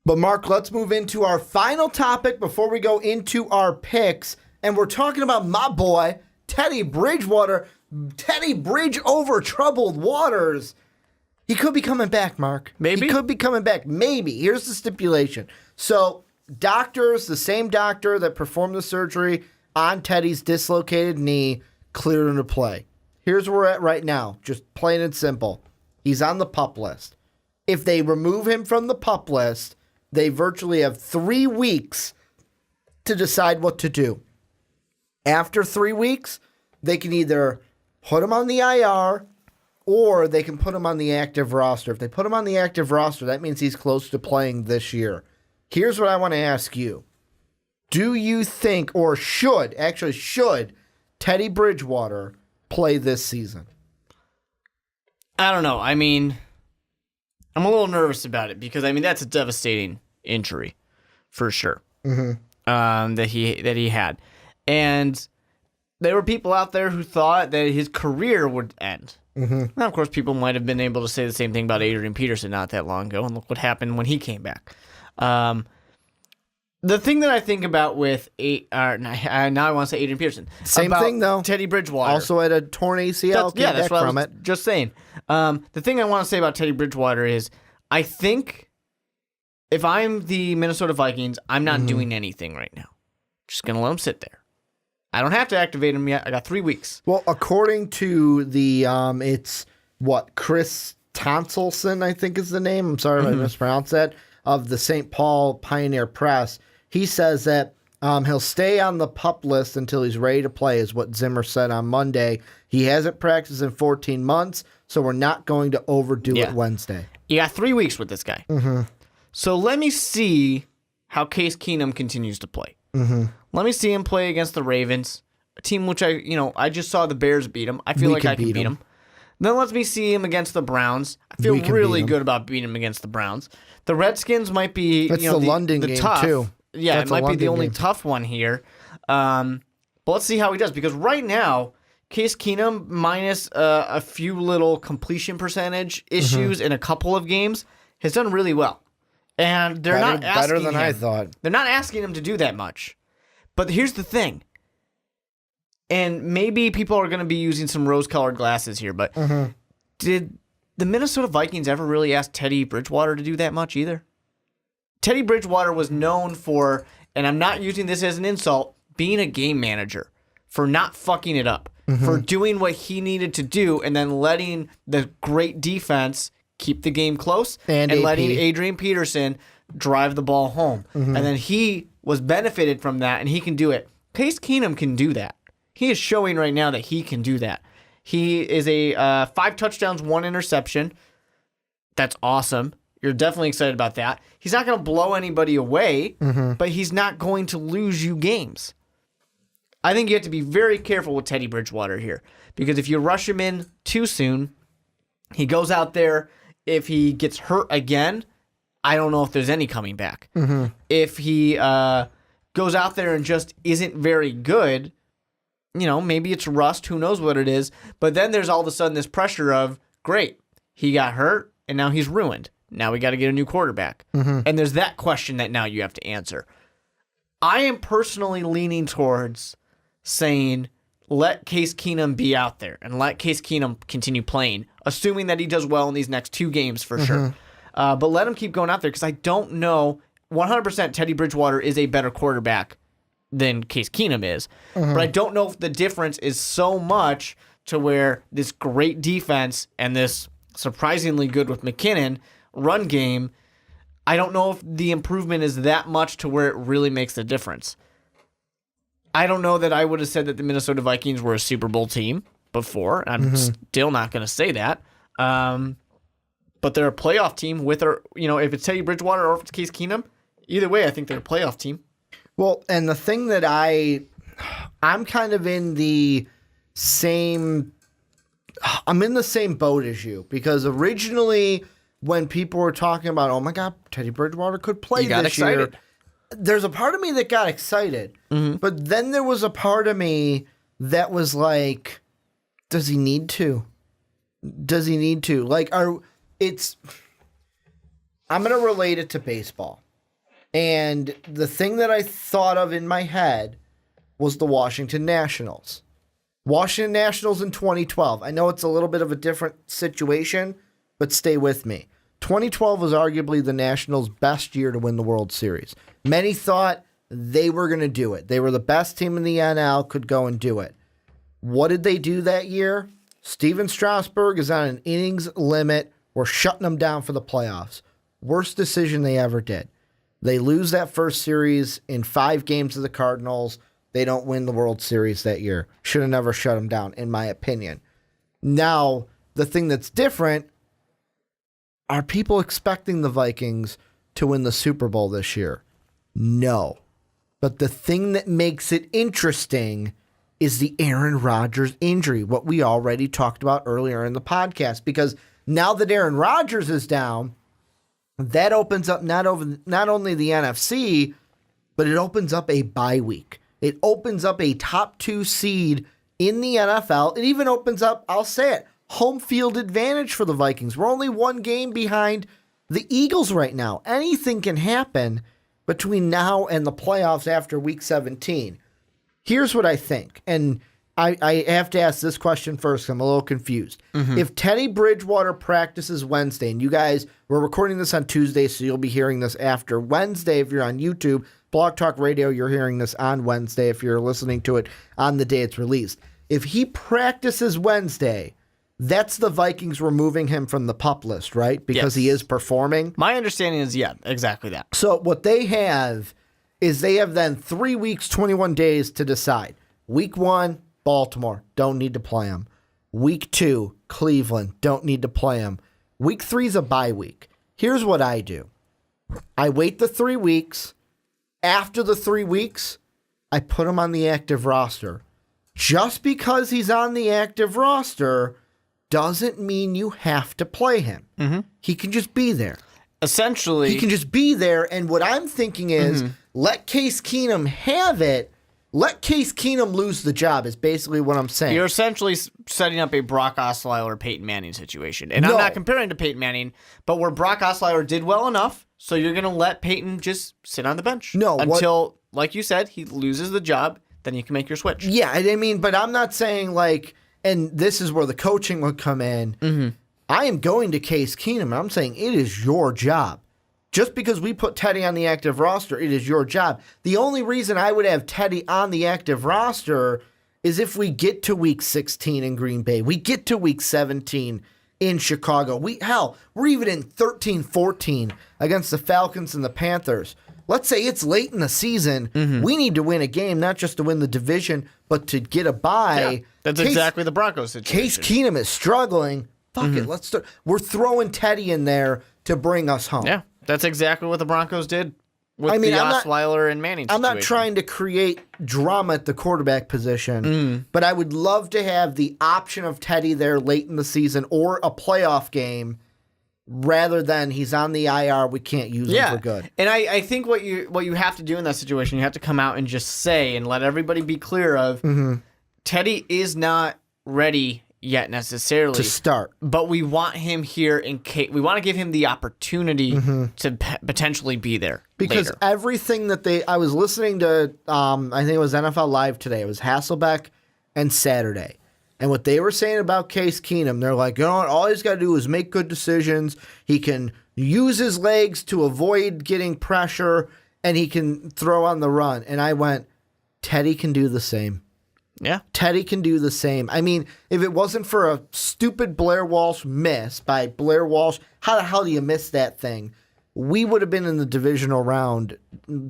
But Mark, let's move into our final topic before we go into our picks. And we're talking about my boy, Teddy Bridgewater. Teddy Bridge over troubled waters. He could be coming back, Mark. Maybe. He could be coming back. Maybe. Here's the stipulation. So, doctors, the same doctor that performed the surgery on Teddy's dislocated knee, cleared him to play. Here's where we're at right now. Just plain and simple. He's on the PUP list. If they remove him from the PUP list, they virtually have 3 weeks to decide what to do. After 3 weeks, they can either put him on the IR or they can put him on the active roster. If they put him on the active roster, that means he's close to playing this year. Here's what I want to ask you. Do you think, or should Teddy Bridgewater play this season? I don't know. I mean, I'm a little nervous about it because, I mean, that's a devastating injury for sure. That he had. And there were people out there who thought that his career would end. Now, of course, people might have been able to say the same thing about Adrian Peterson not that long ago, and look what happened when he came back. The thing that I think about with now I want to say Adrian Peterson. Same thing though. Teddy Bridgewater Also had a torn ACL. that's what I was just saying. The thing I want to say about Teddy Bridgewater is, I think if I'm the Minnesota Vikings, I'm not doing anything right now. Just gonna let him sit there. I don't have to activate him yet. I got 3 weeks. Well, according to the it's Chris Tonsilson, I think is the name. I'm sorry if I mispronounced that. Of the St. Paul Pioneer Press, he says that he'll stay on the PUP list until he's ready to play, is what Zimmer said on Monday. He hasn't practiced in 14 months, so we're not going to overdo it Wednesday. You got 3 weeks with this guy. So let me see how Case Keenum continues to play. Let me see him play against the Ravens, a team which I just saw the Bears beat him. I feel like I can beat him. Then let me see him against the Browns. I feel really good about beating him against the Browns. The Redskins might be the London game tough. too. Yeah, it might be the only tough one here. But let's see how he does, because right now, Case Keenum, minus a few little completion percentage issues in a couple of games, has done really well. And they're not asking better than him. I thought. They're not asking him to do that much. But here's the thing. And maybe people are going to be using some rose-colored glasses here, but did the Minnesota Vikings ever really ask Teddy Bridgewater to do that much either? Teddy Bridgewater was known for, and I'm not using this as an insult, being a game manager, for not fucking it up, for doing what he needed to do and then letting the great defense keep the game close and letting Adrian Peterson drive the ball home. And then he was benefited from that, and he can do it. Case Keenum can do that. He is showing right now that he can do that. He is a 5 touchdowns, 1 interception. That's awesome. You're definitely excited about that. He's not going to blow anybody away, but he's not going to lose you games. I think you have to be very careful with Teddy Bridgewater here, because if you rush him in too soon, he goes out there. If he gets hurt again, I don't know if there's any coming back. If he goes out there and just isn't very good, maybe it's rust, who knows what it is. But then there's all of a sudden this pressure of, great, he got hurt and now he's ruined. Now we got to get a new quarterback. And there's that question that now you have to answer. I am personally leaning towards saying, let Case Keenum be out there and let Case Keenum continue playing, assuming that he does well in these next 2 games for sure. But let him keep going out there, because I don't know. 100% Teddy Bridgewater is a better quarterback than Case Keenum is. But I don't know if the difference is so much to where this great defense and this surprisingly good with McKinnon run game, I don't know if the improvement is that much to where it really makes a difference. I don't know that I would have said that the Minnesota Vikings were a Super Bowl team before. I'm still not going to say that. But they're a playoff team with, if it's Teddy Bridgewater or if it's Case Keenum, either way, I think they're a playoff team. Well, and the thing that I'm kind of in the same boat as you, because originally when people were talking about, oh my God, Teddy Bridgewater could play this year, there's a part of me that got excited, but then there was a part of me that was like, does he need to? Like, I'm going to relate it to baseball. And the thing that I thought of in my head was the Washington Nationals. Washington Nationals in 2012. I know it's a little bit of a different situation, but stay with me. 2012 was arguably the Nationals' best year to win the World Series. Many thought they were going to do it. They were the best team in the NL, could go and do it. What did they do that year? Steven Strasburg is on an innings limit. We're shutting them down for the playoffs. Worst decision they ever did. They lose that first series in 5 games to the Cardinals. They don't win the World Series that year. Should have never shut them down, in my opinion. Now, the thing that's different, are people expecting the Vikings to win the Super Bowl this year? No. But the thing that makes it interesting is the Aaron Rodgers injury, what we already talked about earlier in the podcast. Because now that Aaron Rodgers is down, that opens up not only the NFC, but it opens up a bye week. It opens up a top 2 seed in the NFL. It even opens up, I'll say it, home field advantage for the Vikings. We're only 1 game behind the Eagles right now. Anything can happen between now and the playoffs after week 17. Here's what I think, and I have to ask this question first. I'm a little confused. If Teddy Bridgewater practices Wednesday, and you guys, we're recording this on Tuesday, so you'll be hearing this after Wednesday if you're on YouTube. Blog Talk Radio, you're hearing this on Wednesday if you're listening to it on the day it's released. If he practices Wednesday, that's the Vikings removing him from the PUP list, right? Because he is performing. My understanding is, yeah, exactly that. So what they have is they have then 3 weeks, 21 days to decide. Week 1, Baltimore, don't need to play them. Week 2, Cleveland, don't need to play them. Week 3 is a bye week. Here's what I do. I wait the 3 weeks. After the 3 weeks, I put him on the active roster. Just because he's on the active roster doesn't mean you have to play him. He can just be there. Essentially, He can just be there. And what I'm thinking is let Case Keenum have it. Let Case Keenum lose the job is basically what I'm saying. you're essentially setting up a Brock Osweiler, Peyton Manning situation. And I'm No. not comparing to Peyton Manning, but where Brock Osweiler did well enough, so you're going to let Peyton just sit on the bench. No, until, like you said, he loses the job, then you can make your switch. Yeah, I mean, but I'm not saying like, and this is where the coaching would come in. I am going to Case Keenum. I'm saying it is your job. Just because we put Teddy on the active roster, it is your job. The only reason I would have Teddy on the active roster is if we get to week 16 in Green Bay. We get to week 17 in Chicago. We're even in 13-14 against the Falcons and the Panthers. Let's say it's late in the season. We need to win a game, not just to win the division, but to get a bye. Yeah, that's exactly the Broncos situation. Case Keenum is struggling. Fuck it. Let's start. We're throwing Teddy in there to bring us home. Yeah, that's exactly what the Broncos did with the Osweiler and Manning situation. I'm not trying to create drama at the quarterback position, but I would love to have the option of Teddy there late in the season or a playoff game rather than he's on the IR, we can't use him for good. And I think what you have to do in that situation, you have to come out and just say and let everybody be clear of Teddy is not ready yet necessarily To start. but we want him here in case we want to give him the opportunity to potentially be there Because later. everything that I was listening to, I think it was NFL Live today. It was Hasselbeck and Saturday. And what they were saying about Case Keenum, they're like, you know what, all he's got to do is make good decisions. He can use his legs to avoid getting pressure, and he can throw on the run. And I went, Teddy can do the same. Yeah. Teddy can do the same. I mean, if it wasn't for a stupid Blair Walsh miss by Blair Walsh, how the hell do you miss that thing? We would have been in the divisional round,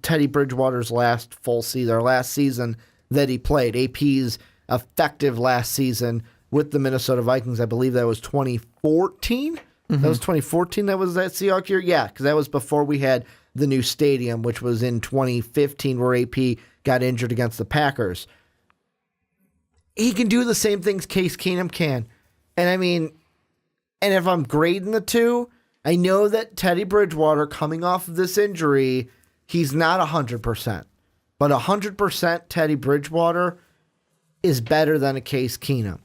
Teddy Bridgewater's last full season, or last season that he played. AP's effective last season with the Minnesota Vikings. I believe that was 2014. That was 2014 that was that Seahawks year? Yeah, because that was before we had the new stadium, which was in 2015 where AP got injured against the Packers. He can do the same things Case Keenum can. And I mean, and if I'm grading the two, I know that Teddy Bridgewater coming off of this injury, he's not 100%. But 100% Teddy Bridgewater is better than a Case Keenum.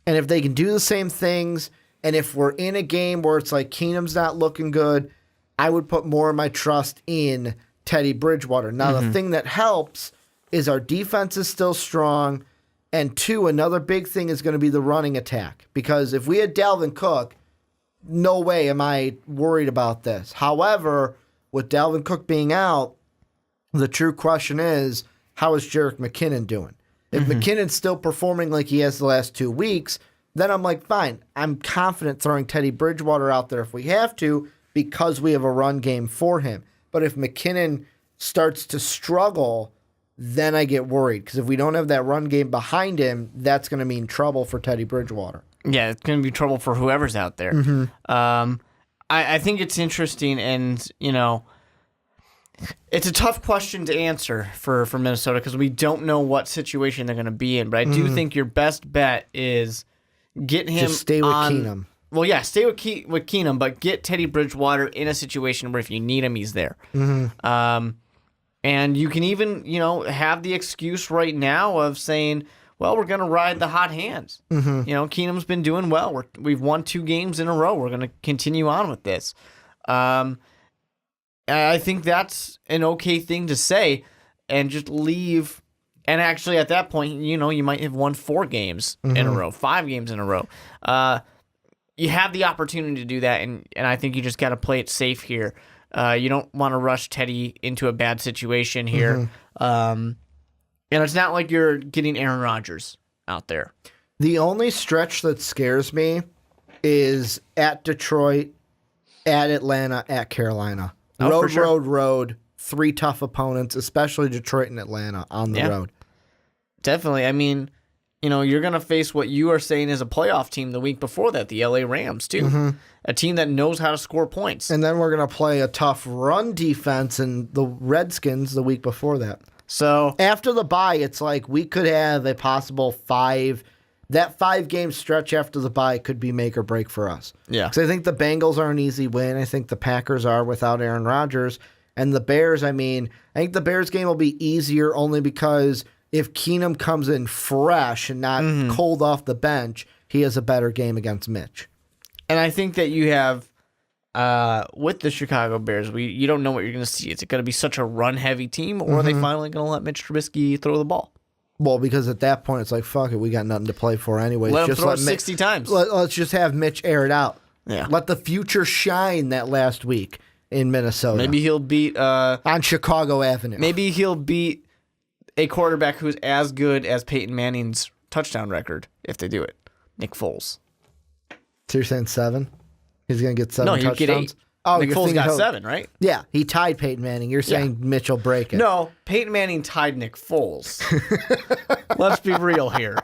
And if they can do the same things, and if we're in a game where it's like Keenum's not looking good, I would put more of my trust in Teddy Bridgewater. Now, the thing that helps is our defense is still strong. And 2, another big thing is going to be the running attack. Because if we had Dalvin Cook, no way am I worried about this. However, with Dalvin Cook being out, the true question is, how is Jerick McKinnon doing? If McKinnon's still performing like he has the last 2 weeks, then I'm like, fine. I'm confident throwing Teddy Bridgewater out there if we have to because we have a run game for him. But if McKinnon starts to struggle, then I get worried because if we don't have that run game behind him, that's going to mean trouble for Teddy Bridgewater. Yeah, it's going to be trouble for whoever's out there. I think it's interesting, and it's a tough question to answer for Minnesota because we don't know what situation they're going to be in. But I do think your best bet is get him. Just stay with Keenum. Well, yeah, stay with Keenum, but get Teddy Bridgewater in a situation where if you need him, he's there. And you can even, have the excuse right now of saying, well, we're going to ride the hot hands. Keenum's been doing well. We've won 2 games in a row. We're going to continue on with this. I think that's an okay thing to say and just leave. And actually, at that point, you might have won 4 games in a row, 5 games in a row. You have the opportunity to do that, and I think you just got to play it safe here. You don't want to rush Teddy into a bad situation here. And it's not like you're getting Aaron Rodgers out there. The only stretch that scares me is at Detroit, at Atlanta, at Carolina. Road. 3 tough opponents, especially Detroit and Atlanta on the road. Definitely. I mean, you're going to face what you are saying is a playoff team the week before that, the LA Rams, too. A team that knows how to score points. And then we're going to play a tough run defense in the Redskins the week before that. So after the bye, it's like we could have a possible 5. That 5-game stretch after the bye could be make or break for us. Yeah. Because I think the Bengals are an easy win. I think the Packers are without Aaron Rodgers. And the Bears, I think the Bears game will be easier only because if Keenum comes in fresh and not cold off the bench, he has a better game against Mitch. And I think that you have, with the Chicago Bears, you don't know what you're going to see. Is it going to be such a run-heavy team, or are they finally going to let Mitch Trubisky throw the ball? Well, because at that point, it's like, fuck it, we got nothing to play for anyway. Let him throw it 60 times. Let's just have Mitch air it out. Yeah. Let the future shine that last week in Minnesota. Maybe he'll beat... on Chicago Avenue. Maybe he'll beat a quarterback who's as good as Peyton Manning's touchdown record, if they do it. Nick Foles. So you're saying 7? He's going to get 7 touchdowns? No, he'd get 8. Oh, Nick Foles got 7, right? Yeah, he tied Peyton Manning. You're saying Mitch will break it. No, Peyton Manning tied Nick Foles. Let's be real here.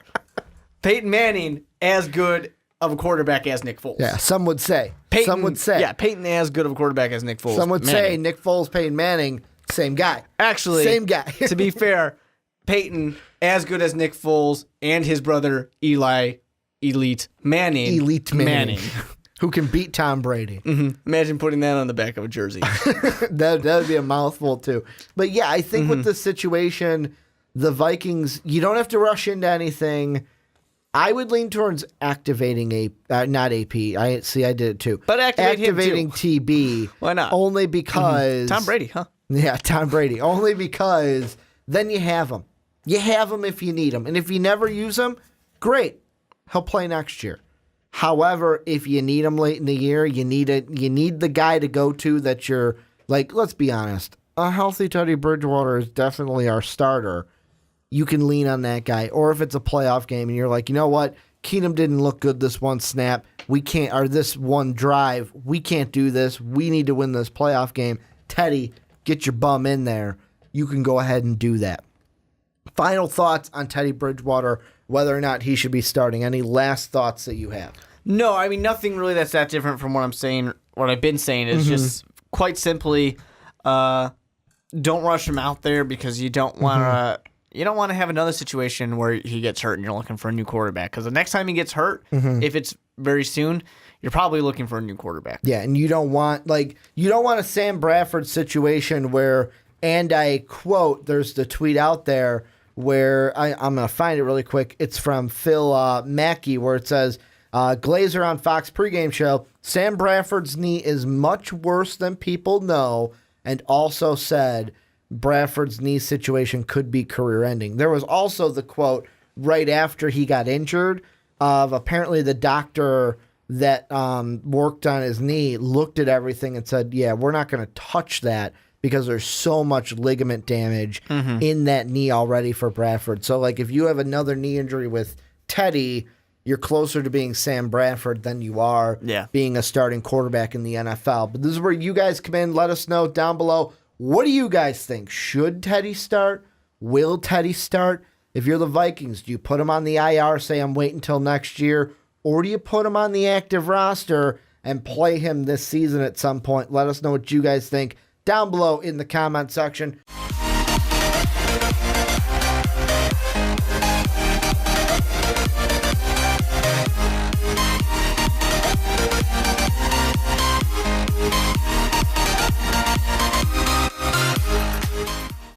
Peyton Manning as good of a quarterback as Nick Foles. Yeah, some would say. Yeah, Peyton as good of a quarterback as Nick Foles. Some would say Nick Foles, Peyton Manning, same guy. Actually, same guy. To be fair, Peyton as good as Nick Foles and his brother Eli Elite Manning. Who can beat Tom Brady. Imagine putting that on the back of a jersey. that would be a mouthful, too. But yeah, I think with this situation, the Vikings, you don't have to rush into anything. I would lean towards activating not AP. I did it too. But activating too. TB. Why not? Only because Tom Brady, huh? Yeah, Tom Brady. Only because then you have him. You have him if you need him, and if you never use him, great. He'll play next year. However, if you need him late in the year, you need the guy to go to that you're like. Let's be honest. A healthy Teddy Bridgewater is definitely our starter. You can lean on that guy. Or if it's a playoff game and you're like, you know what? Keenum didn't look good this one snap. We can't, or this one drive. We can't do this. We need to win this playoff game. Teddy, get your bum in there. You can go ahead and do that. Final thoughts on Teddy Bridgewater, whether or not he should be starting. Any last thoughts that you have? No, I mean, nothing really that's that different from what I'm saying. What I've been saying is just quite simply, don't rush him out there because you don't want to. You don't want to have another situation where he gets hurt and you're looking for a new quarterback. Because the next time he gets hurt, if it's very soon, you're probably looking for a new quarterback. Yeah, and you don't want a Sam Bradford situation where, and I quote, there's the tweet out there where I'm going to find it really quick. It's from Phil Mackey where it says, Glazer on Fox pregame show, Sam Bradford's knee is much worse than people know. and also said Bradford's knee situation could be career-ending. There was also the quote right after he got injured of apparently the doctor that worked on his knee looked at everything and said, yeah, we're not going to touch that because there's so much ligament damage in that knee already for Bradford. So, like, if you have another knee injury with Teddy, you're closer to being Sam Bradford than you are being a starting quarterback in the NFL. But this is where you guys come in. Let us know down below. What do you guys think? Should Teddy start? Will Teddy start? If you're the Vikings, do you put him on the IR, say I'm waiting until next year, or do you put him on the active roster and play him this season at some point? Let us know what you guys think down below in the comment section.